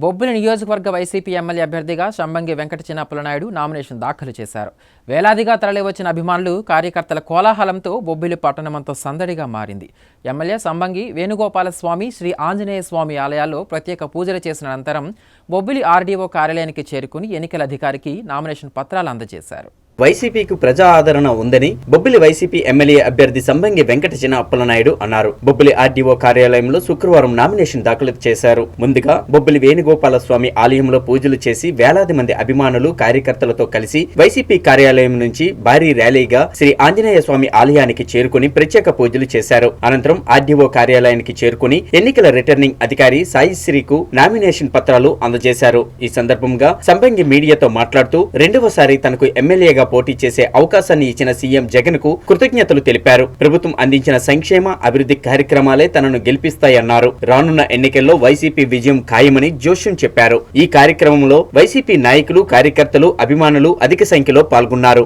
బొబ్బిలి నియోజకవర్గ YCP MLA అభ్యర్థిగా Sambangi Venkata Chinnappala Naidu nomination దాఖలు చేశారు. వేలాదిగా తరలివచ్చిన అభిమానులు, కార్యకర్తల కోలాహలంతో బొబ్బిలి పట్టణమంతా సందడిగా మారింది. ఎమ్మెల్యే శంబంగి వేణుగోపాలస్వామి, శ్రీ ఆంజనేయ స్వామి ఆలయాల్లో ప్రత్యేక పూజలు చేసిన అనంతరం బొబ్బిలి ఆర్డీఓ కార్యాలయానికి చేరుకుని ఎన్నికల అధికారికి నామినేషన్ పత్రాలు అందజేశారు. వైసీపీకి ప్రజా ఆదరణ ఉందని బొబ్బిలి వైసీపీ ఎమ్మెల్యే అభ్యర్థి శంబంగి వెంకట చిన్నప్పలనాయుడు అన్నారు. బొబ్బిలి ఆర్డీఓ కార్యాలయంలో శుక్రవారం నామినేషన్ దాఖలు చేశారు. ముందుగా బొబ్బిలి వేణుగోపాలస్వామి ఆలయంలో పూజలు చేసి వేలాది మంది అభిమానులు, కార్యకర్తలతో కలిసి వైసీపీ కార్యాలయం నుంచి భారీ ర్యాలీగా శ్రీ ఆంజనేయ స్వామి ఆలయానికి చేరుకుని ప్రత్యేక పూజలు చేశారు. అనంతరం ఆర్డీఓ కార్యాలయానికి చేరుకుని ఎన్నికల రిటర్నింగ్ అధికారి సాయిశ్రీకు నామినేషన్ పత్రాలు అందజేశారు. ఈ సందర్భంగా శంబంగి మీడియాతో మాట్లాడుతూ రెండవసారి తనకు ఎమ్మెల్యేగా పోటీ చేసే అవకాశాన్ని ఇచ్చిన సీఎం జగన్ కు కృతజ్ఞతలు తెలిపారు. ప్రభుత్వం అందించిన సంక్షేమ, అభివృద్ధి కార్యక్రమాలే తనను గెలిపిస్తాయన్నారు. రానున్న ఎన్నికల్లో వైసీపీ విజయం ఖాయమని జోష్యం చెప్పారు. ఈ కార్యక్రమంలో వైసీపీ నాయకులు, కార్యకర్తలు, అభిమానులు అధిక సంఖ్యలో పాల్గొన్నారు.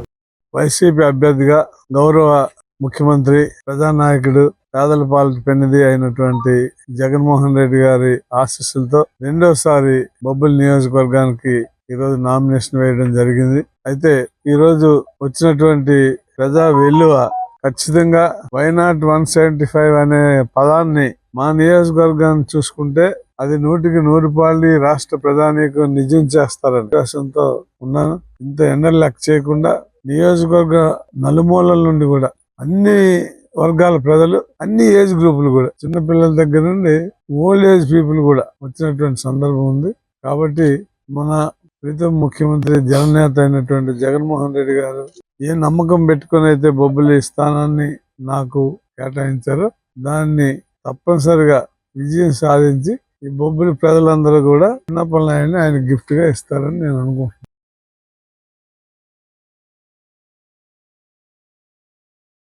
వైసీపీ అభ్యర్థిగా గౌరవ ముఖ్యమంత్రి, ప్రజానాయకుడు, పేదల పాలిట పెన్నిధి అయినటువంటి జగన్మోహన్ రెడ్డి గారి ఆశీస్సులతో రెండోసారి బొబ్బిలి నియోజకవర్గానికి ఈరోజు నామినేషన్ వేయడం జరిగింది. అయితే ఈరోజు వచ్చినటువంటి ప్రజా వెల్లువ ఖచ్చితంగా వైనాట్ 175 అనే పదాన్ని మా నియోజకవర్గాన్ని చూసుకుంటే అది 100కి 100 రాష్ట్ర ప్రధానికి నిజం చేస్తారని విశ్వాసంతో ఉన్నాను. ఇంత ఎండలు లెక్క చేయకుండా నియోజకవర్గ నలుమూలల నుండి కూడా అన్ని వర్గాల ప్రజలు, అన్ని ఏజ్ గ్రూపులు కూడా, చిన్నపిల్లల దగ్గర నుండి ఓల్డ్ ఏజ్ పీపుల్ కూడా వచ్చినటువంటి సందర్భం ఉంది. కాబట్టి మన ప్రీతం ముఖ్యమంత్రి, జననేత అయినటువంటి జగన్మోహన్ రెడ్డి గారు ఏ నమ్మకం పెట్టుకుని అయితే బొబ్బిలి స్థానాన్ని నాకు కేటాయించారో దాన్ని తప్పనిసరిగా విజయం సాధించి ఈ బొబ్బిలి ప్రజలందరూ కూడా చిన్నప్పలనాయుడిని ఆయన గిఫ్ట్ గా ఇస్తారని నేను అనుకుంటున్నాను.